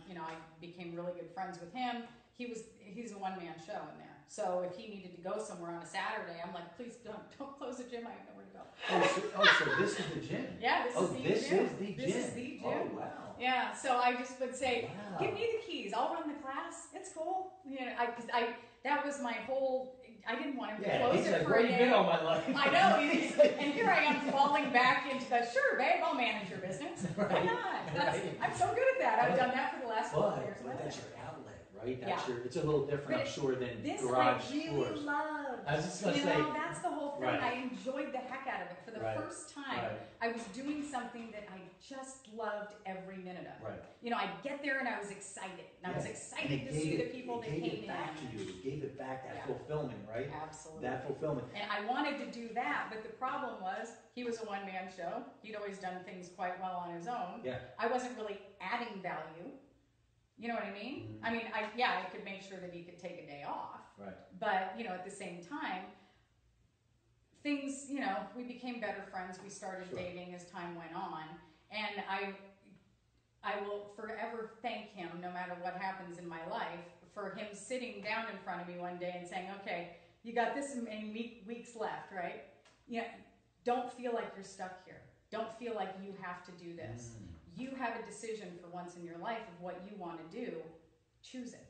You know, I became really good friends with him. He's a one-man show in there. So if he needed to go somewhere on a Saturday, I'm like, please don't close the gym. I have nowhere to go. So this is the gym. Yeah, this is the gym. This is the gym. This is the gym. Oh, wow. Yeah, so I just would say, Wow. give me the keys. I'll run the class. It's cool. You know, that was my whole. I didn't want him to Yeah, close he's it like, for where a you day. been all my life? I know, and here I am falling back into the, sure, babe, I'll manage your business. Why Right, not? right. I'm so good at that. I've done that for the last couple of years. But that's your outlet, right? Yeah. It's a little different, I'm But sure, than This garage I really doors. loved. I was just gonna You say. know, that's the whole thing. Right. I enjoyed the heck out of it. For the Right. first time, Right. I was doing something that I just loved every minute of. Right. You know, I'd get there and I was excited. And I was Yeah. excited And it to gave see it- the people that it gave came it back in. to you. It gave it back, that Yeah. fulfillment, right? Absolutely. That fulfillment. And I wanted to do that, but the problem was he was a one-man show. He'd always done things quite well on his own. Yeah. I wasn't really adding value. You know what I mean? Mhm. I mean, I could make sure that he could take a day off. Right. But, you know, at the same time, things, you know, we became better friends. We started Sure. dating as time went on. And I will forever thank him, no matter what happens in my life, for him sitting down in front of me one day and saying, okay, you got this many weeks left, right? You know, don't feel like you're stuck here. Don't feel like you have to do this. You have a decision for once in your life of what you want to do. Choose it.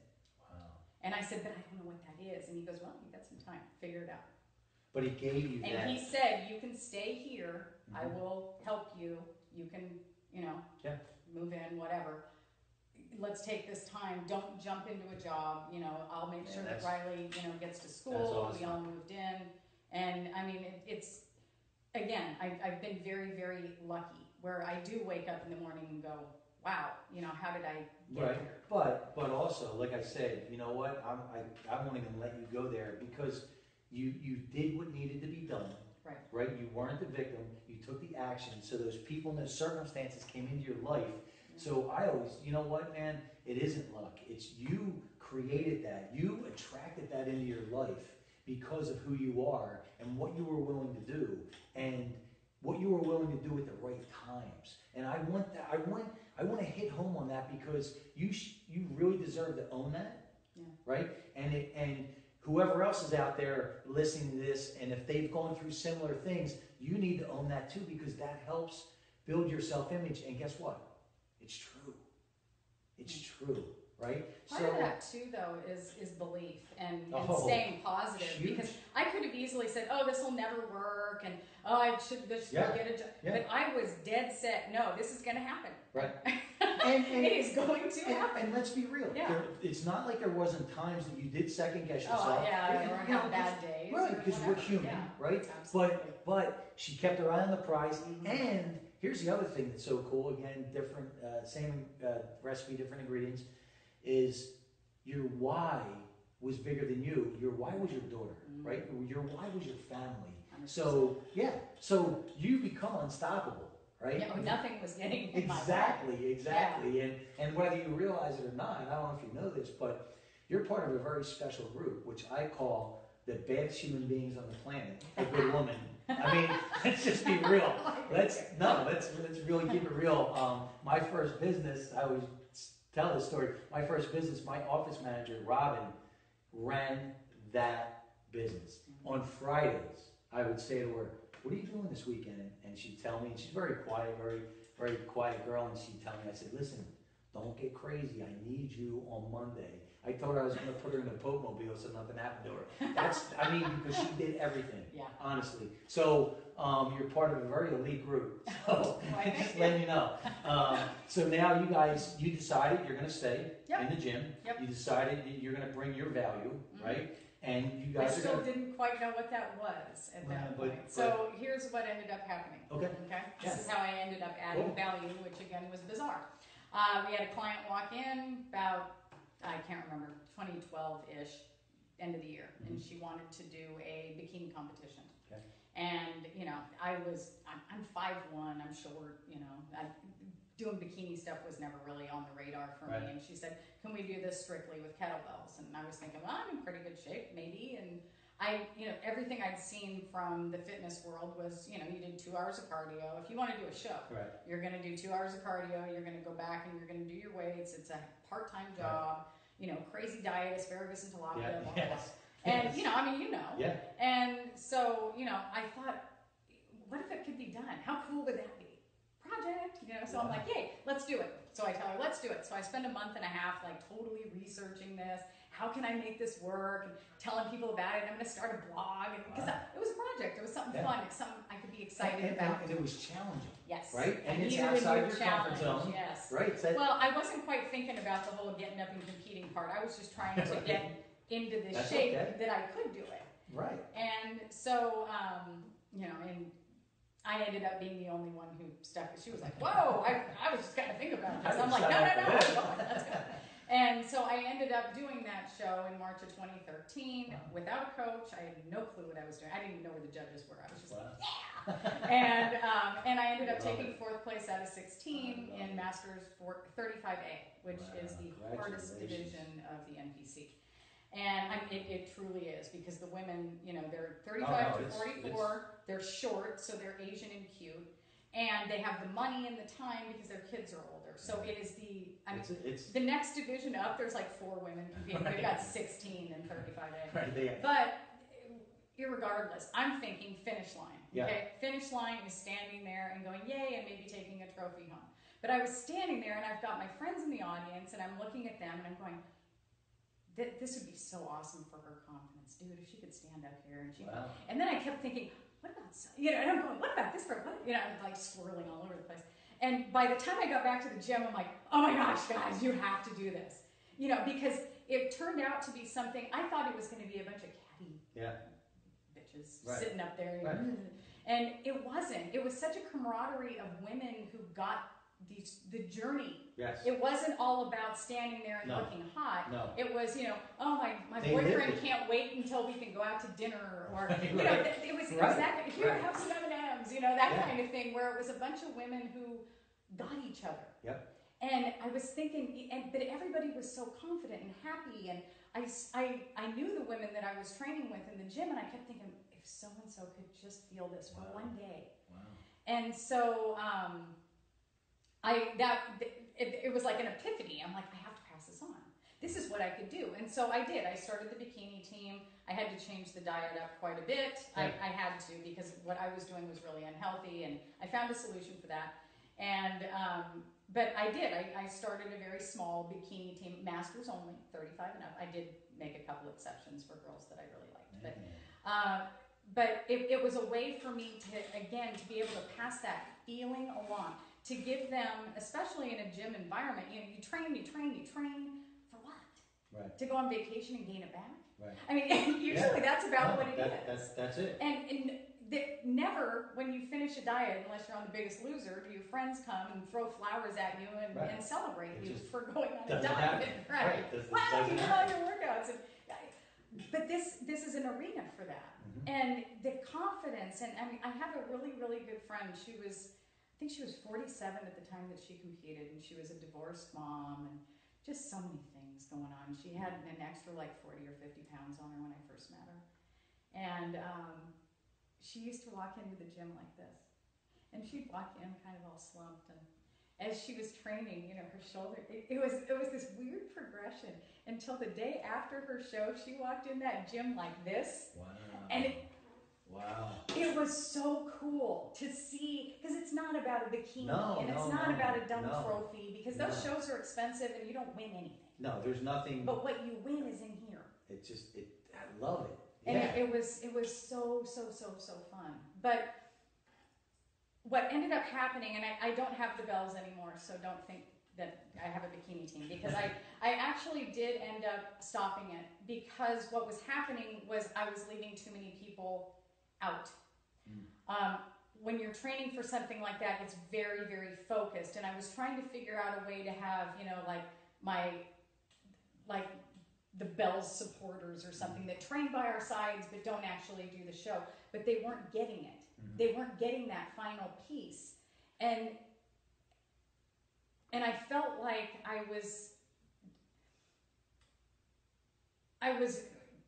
Wow. And I said, but I don't know what that is. And he goes, well, you got some time. Figure it out. But he gave you that. And he said, you can stay here. I Mhm. will help you. You can, you know, Yeah. move in, whatever. Let's take this time. Don't jump into a job. You know, I'll make Yeah, sure that that's- Riley, you know, gets to That's school. awesome. We all moved in. And I mean, it's, again, I've been very, very lucky where I do wake up in the morning and go, wow, you know, how did I get Right. here? But also, like I said, you know what? I won't even let you go there because you did what needed to be done. Right. Right? You weren't the victim. You took the action. So those people and those circumstances came into your life. So I always, you know what, man? It isn't luck. It's you created that. You attracted that into your life because of who you are and what you were willing to do and what you were willing to do at the right times. And I want that. I want to hit home on that because you really deserve to own that. Yeah. Right? And whoever else is out there listening to this, and if they've gone through similar things, you need to own that too because that helps build your self-image. And guess what? It's true. It's true. right? Part of that too, though, is belief and staying positive. Huge. Because I could have easily said, "Oh, this will never work," and "Oh, I should just get a job." Yeah. But I was dead set. No, this is going to happen. Right. and it is going to happen. And let's be real. Yeah. It's not like there wasn't times that you did second guess yourself. Oh yeah, or have bad days. Right, because we're human, right? Absolutely. But she kept her eye on the prize, and here's the other thing that's so cool. Again, different, same recipe, different ingredients. Is your why was bigger than you. Your why was your daughter, right? Your why was your family. 100%. So so you become unstoppable, right? Yeah, nothing was getting in my way. Exactly. Yeah. And whether you realize it or not, I don't know if you know this, but you're part of a very special group, which I call the baddest human beings on the planet, a good woman. I mean, let's just be real. Let's really keep it real. My first business, I always tell this story. My first business, my office manager, Robin, ran that business. On Fridays, I would say to her, "What are you doing this weekend?" And she'd tell me, and she's very quiet, very quiet girl, and she'd tell me, I said, "Listen, don't get crazy. I need you on Monday." I told her I was going to put her in the boatmobile so nothing happened to her. Because she did everything, honestly. So you're part of a very elite group. So just letting you know. So now you decided you're going to stay in the gym. Yep. You decided that you're going to bring your value, right? And you guys I still didn't quite know what that was at that point. So here's what ended up happening. Okay. This is how I ended up adding value, which again was bizarre. We had a client walk in about, I can't remember, 2012-ish, end of the year, and she wanted to do a bikini competition. Okay. And I'm 5'1", I'm short. Doing bikini stuff was never really on the radar for me. And she said, "Can we do this strictly with kettlebells?" And I was thinking, well, I'm in pretty good shape, maybe. And everything I'd seen from the fitness world was, you did 2 hours of cardio. If you want to do a show, you're going to do 2 hours of cardio. You're going to go back and you're going to do your weights. It's a part-time job. Crazy diet, asparagus and tilapia, blah, blah, blah. And, Yeah. And so, I thought, what if it could be done? How cool would that be? Project, so I'm like, yay, let's do it. So I tell her, let's do it. So I spend a month and a half, totally researching this. How can I make this work? And telling people about it. I'm going to start a blog. Because it was a project. It was something fun. It's something I could be excited about. And it was challenging. Yes. Right? And it's outside your comfort zone. Yes. Right. Well, I wasn't quite thinking about the whole getting up and competing part. I was just trying to get into this shape that I could do it. Right. And so, and I ended up being the only one who stuck it. She was like, "Whoa, I was just going to think about this." I'm like, no, let's go. And so I ended up doing that show in March of 2013 without a coach. I had no clue what I was doing. I didn't even know where the judges were. I was just like, yeah. And I ended up taking 4th place out of 16 in Masters 35A, which is the hardest division of the NPC. And it truly is, because the women, they're 35 to 44, they're short, so they're Asian and cute, and they have the money and the time because their kids are older. So it is the next division up, there's 4 women competing. We've got 16 in 35A. But irregardless, I'm thinking finish line. Okay, finish line is standing there and going, yay, and maybe taking a trophy home. But I was standing there, and I've got my friends in the audience, and I'm looking at them, and I'm going, this would be so awesome for her confidence, dude, if she could stand up here. And then I kept thinking, what about, and I'm going, what about this for, I'm swirling all over the place. And by the time I got back to the gym, I'm like, oh my gosh, guys, you have to do this. Because it turned out to be something, I thought it was going to be a bunch of catty bitches sitting up there. And it wasn't. It was such a camaraderie of women who got the journey. Yes. It wasn't all about standing there and looking hot. No. It was, oh, my boyfriend can't wait until we can go out to dinner, or it was exactly, here, have some M&Ms, that kind of thing, where it was a bunch of women who got each other. Yep. And I was thinking, but everybody was so confident and happy, and I knew the women that I was training with in the gym, and I kept thinking, if so-and-so could just feel this for one day. Wow. And so, it was like an epiphany. I'm like, I have to pass this on. This is what I could do. And so I did. I started the bikini team. I had to change the diet up quite a bit. I had to, because what I was doing was really unhealthy, and I found a solution for that. And, but I did. I started a very small bikini team, masters only, 35 and up. I did make a couple exceptions for girls that I really liked. But it was a way for me to, again, to be able to pass that feeling along, to give them, especially in a gym environment, you know, you train for what? Right. To go on vacation and gain it back? Right. I mean, usually that's about what it is. That's it. And never, when you finish a diet, unless you're on The Biggest Loser, do your friends come and throw flowers at you and celebrate you for going on a diet. Right. Wow, you did all your workouts. But this is an arena for that. And the confidence, and I mean, I have a really, really good friend. I think she was 47 at the time that she competed, and she was a divorced mom, and just so many things going on. She had an extra like 40 or 50 pounds on her when I first met her. And she used to walk into the gym like this. And she'd walk in kind of all slumped, and as she was training, you know, her shoulder, it was this weird progression until the day after her show, she walked in that gym like this. Wow. And it was so cool to see, because it's not about a bikini, and it's not about a dumb trophy, because those shows are expensive and you don't win anything. No, there's nothing. But what you win is in here. It's just, I love it. And it was so fun. But what ended up happening, and I don't have the bells anymore, so don't think that I have a bikini team, because I actually did end up stopping it, because what was happening was I was leaving too many people out. When you're training for something like that, it's very, very focused, and I was trying to figure out a way to have, you know, like the Bells supporters or something that train by our sides but don't actually do the show, but they weren't getting it. They weren't getting that final piece, and I felt like I was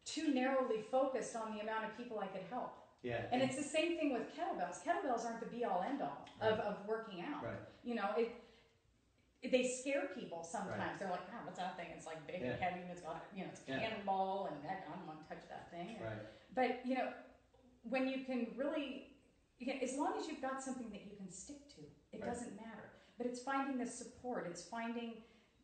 too narrowly focused on the amount of people I could help. Yeah. And it's the same thing with kettlebells. Kettlebells aren't the be-all, end-all of working out. Right. You know, they scare people sometimes. Right. They're like, oh, what's that thing? It's like big and heavy, and it's got, you know, it's a cannonball, and I don't want to touch that thing. Right. But, you know, when you can really, as long as you've got something that you can stick to, it doesn't matter. But it's finding the support. It's finding,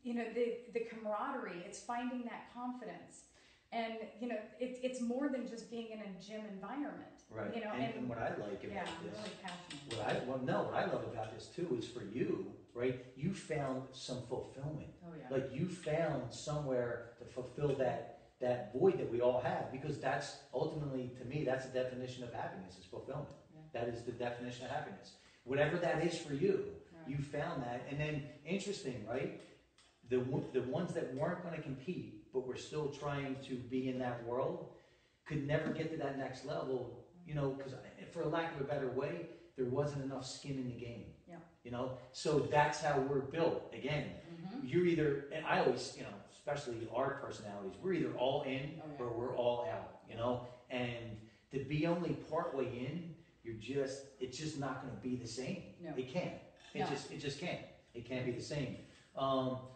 you know, the camaraderie. It's finding that confidence. And, you know, it's more than just being in a gym environment. Right. You know, and what I like about this, really passionate. What I love about this too is for you, right? You found some fulfillment. Oh yeah. Like you found somewhere to fulfill that void that we all have, because that's ultimately, to me, that's the definition of happiness, is fulfillment. Yeah. That is the definition of happiness. Whatever that is for you, you found that. And then, interesting, right? The ones that weren't going to compete, but were still trying to be in that world, could never get to that next level, you know, because for lack of a better way, there wasn't enough skin in the game. Yeah. You know, so that's how we're built. Again, you're either, and I always, you know, especially our personalities, we're either all in or we're all out, you know, and to be only partway in, it's just not going to be the same. No. It can't. It just can't. It can't be the same.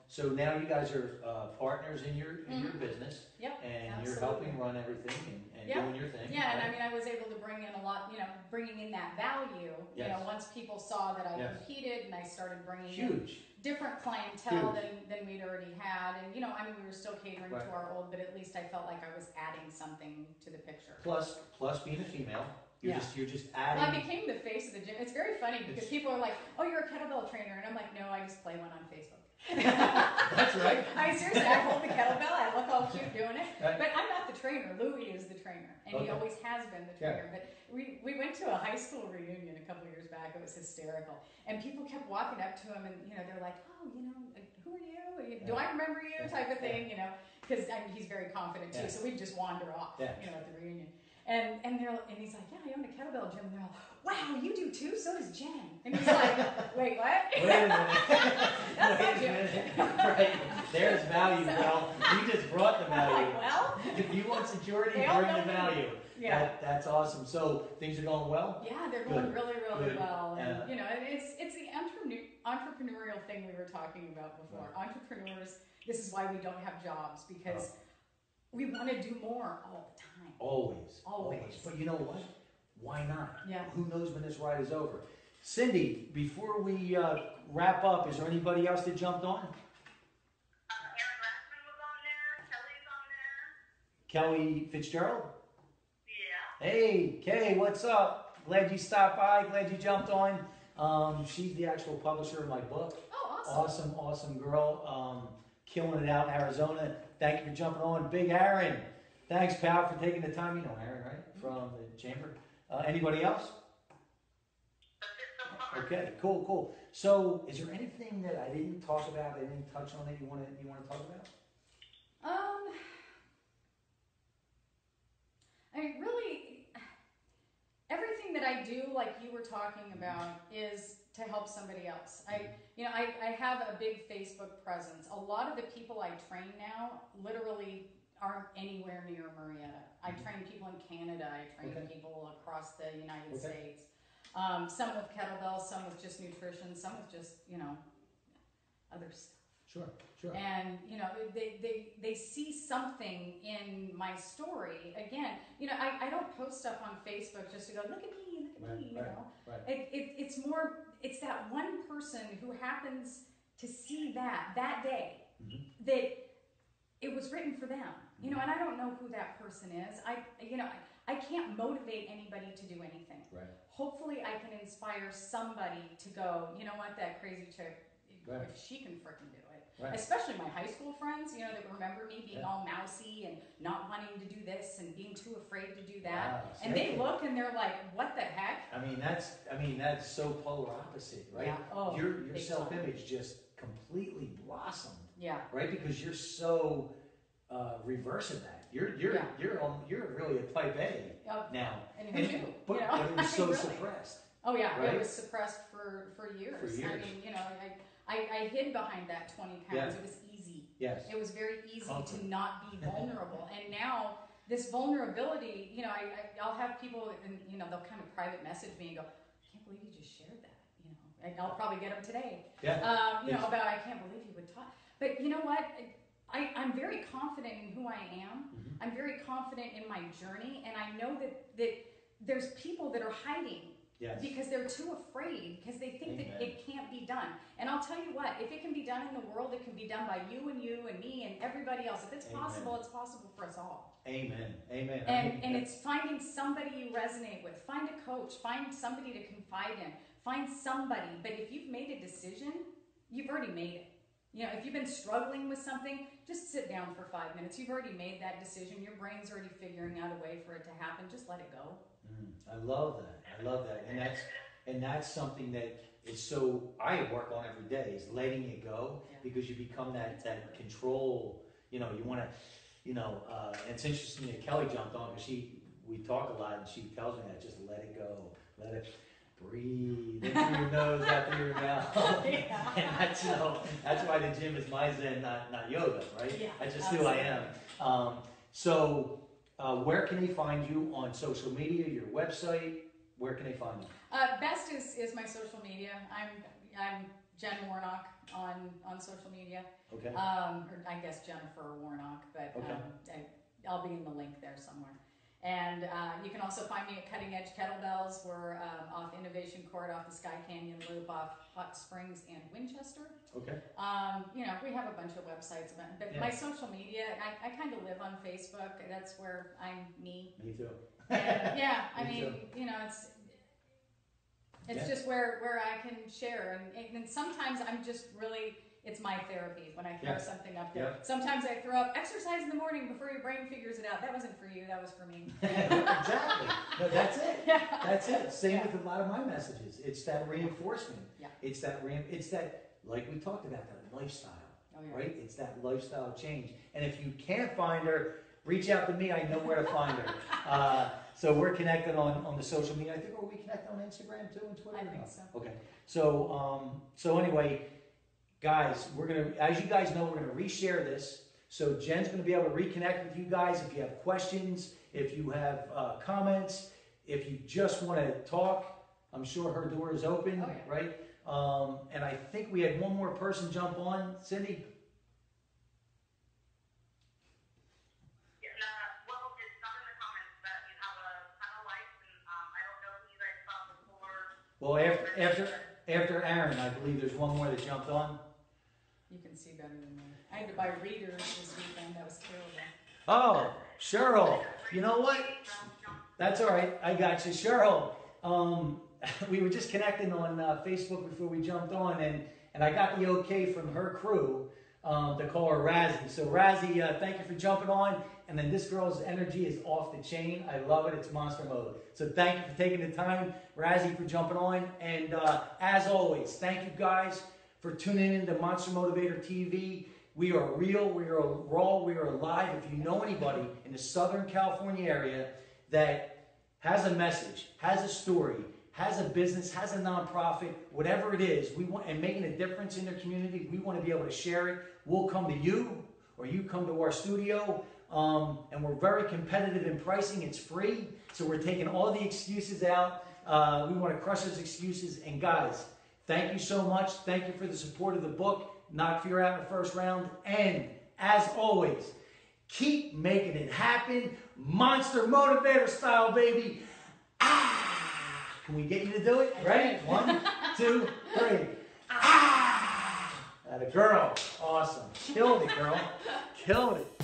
So now you guys are partners in your business, and you're helping run everything and doing your thing. Yeah, and I mean, I was able to bring in a lot, you know, bringing in that value. You know, once people saw that I competed, and I started bringing in different clientele than we'd already had, and you know, I mean, we were still catering to our old, but at least I felt like I was adding something to the picture. Plus being a female. You're just adding. Well, I became the face of the gym. It's very funny because people are like, "Oh, you're a kettlebell trainer," and I'm like, "No, I just play one on Facebook." That's right. I mean, seriously, I hold the kettlebell. I look all cute doing it, but I'm not the trainer. Louis is the trainer, and he always has been the trainer. But we went to a high school reunion a couple of years back. It was hysterical, and people kept walking up to him, and you know, they're like, "Oh, you know, who are you? Do I remember you?" Type of thing, you know, because I mean, he's very confident too. So we'd just wander off, you know, at the reunion. And he's like, yeah, I own a kettlebell gym. And they're all, wow, you do too? So does Jen. And he's like, wait, what? Wait a minute. That's my gym. Right. There's value, girl. You just brought the value. I'm like, well. If you want security, bring the value. Yeah. That's awesome. So things are going well? Yeah, they're going really, really well. And, you know, it's the entrepreneurial thing we were talking about before. Right. Entrepreneurs, this is why we don't have jobs, because we want to do more all the time. Always. But you know what? Why not? Yeah. Who knows when this ride is over? Cindy, before we wrap up, is there anybody else that jumped on? Aaron Rathman was on there. Kelly's on there. Kelly Fitzgerald? Yeah. Hey, Kay, what's up? Glad you stopped by. Glad you jumped on. She's the actual publisher of my book. Oh, awesome. Awesome girl. Killing it out in Arizona. Thank you for jumping on. Big Aaron. Thanks, pal, for taking the time. You know Aaron, right? From the chamber. Anybody else? Okay, cool. So, is there anything that I didn't talk about, I didn't touch on that you want to talk about? I mean, really, everything that I do, like you were talking about, is to help somebody else. I have a big Facebook presence. A lot of the people I train now literally aren't anywhere near Marietta. I train people in Canada. I train people across the United States. Some with kettlebells, some with just nutrition, some with just, other stuff. Sure. And, they see something in my story. Again, I don't post stuff on Facebook just to go, look at me, Right. It's more, it's that one person who happens to see that day, that it was written for them, and I don't know who that person is. I can't motivate anybody to do anything. Right. Hopefully I can inspire somebody to go, you know what, that crazy chick, if she can frickin' do it. Right. Especially my high school friends, that remember me being all mousy and not wanting to do this and being too afraid to do that. Wow. And they look and they're like, what the heck? I mean, that's so polar opposite, right? Yeah. Oh, your self-image just completely blossomed. Yeah. Right? Because you're so reverse of that. You're really a type A now. And who knew? But it was so really suppressed. Oh yeah, right? It was suppressed for years. For years. I mean, I hid behind that 20 pounds. Yeah. It was easy. Yes. It was very easy to not be vulnerable. And now this vulnerability, I'll have people, and they'll kind of private message me and go, I can't believe you just shared that. And I'll probably get them today. Yeah. About I can't believe you would talk. But you know what? I'm very confident in who I am. I'm very confident in my journey, and I know that there's people that are hiding. Yes. Because they're too afraid, because they think that it can't be done. And I'll tell you what, if it can be done in the world, it can be done by you and me and everybody else. If it's possible, it's possible for us all. Amen. And it's finding somebody you resonate with. Find a coach. Find somebody to confide in. Find somebody. But if you've made a decision, you've already made it. If you've been struggling with something, just sit down for 5 minutes. You've already made that decision. Your brain's already figuring out a way for it to happen. Just let it go. I love that. And that's something that is so I work on every day is letting it go, because you become that control. You want to, and it's interesting that Kelly jumped on because we talk a lot and she tells me that just let it go, let it breathe in through your nose, out through your mouth. And that's why the gym is my zen, not yoga, right? Yeah, that's just who I am. So where can they find you on social media, your website? Where can they find you? Best is my social media. I'm Jen Warnock on social media. Okay. Or I guess Jennifer Warnock, but I'll be in the link there somewhere. And you can also find me at Cutting Edge Kettebells. We're off Innovation Court, off the Sky Canyon Loop, off Hot Springs and Winchester. Okay. We have a bunch of websites, but my social media, I kind of live on Facebook. That's where I'm me. Me too. And, it's just where I can share. And sometimes I'm just really, it's my therapy when I throw something up there. Sometimes I throw up exercise in the morning before your brain figures it out. That wasn't for you, that was for me. Exactly. No, that's it. That's it. Same with a lot of my messages. It's that reinforcement. Yeah. It's that, like we talked about, that lifestyle. Oh, yeah. Right? It's that lifestyle change. And if you can't find her, reach out to me. I know where to find her. So we're connected on the social media. I think, are we connected on Instagram too and Twitter? I think so. Okay. So anyway, guys, we're gonna, as you guys know, we're gonna reshare this. So Jen's gonna be able to reconnect with you guys if you have questions, if you have comments, if you just want to talk. I'm sure her door is open, right? And I think we had one more person jump on, Cindy. Well, after Aaron, I believe there's one more that jumped on. You can see better than me. I had to buy readers this weekend. That was terrible. Oh, Cheryl. You know what? That's all right. I got you. Cheryl, we were just connecting on Facebook before we jumped on, and I got the okay from her crew to call her Razzie. So Razzie, thank you for jumping on. And then this girl's energy is off the chain. I love it. It's monster mode. So thank you for taking the time, Razzie, for jumping on. And as always, thank you guys for tuning in to Monster Motivator TV. We are real, we are raw, we are live. If you know anybody in the Southern California area that has a message, has a story, has a business, has a nonprofit, whatever it is, we want, and making a difference in their community, we want to be able to share it. We'll come to you, or you come to our studio, and we're very competitive in pricing. It's free, so we're taking all the excuses out. We want to crush those excuses. And guys, thank you so much. Thank you for the support of the book. Knock Fear out in the first round. And as always, keep making it happen. Monster Motivator style, baby. Ah! Can we get you to do it? Ready? 1, 2, 3. Ah! That a girl. Awesome. Killed it, girl. Killed it.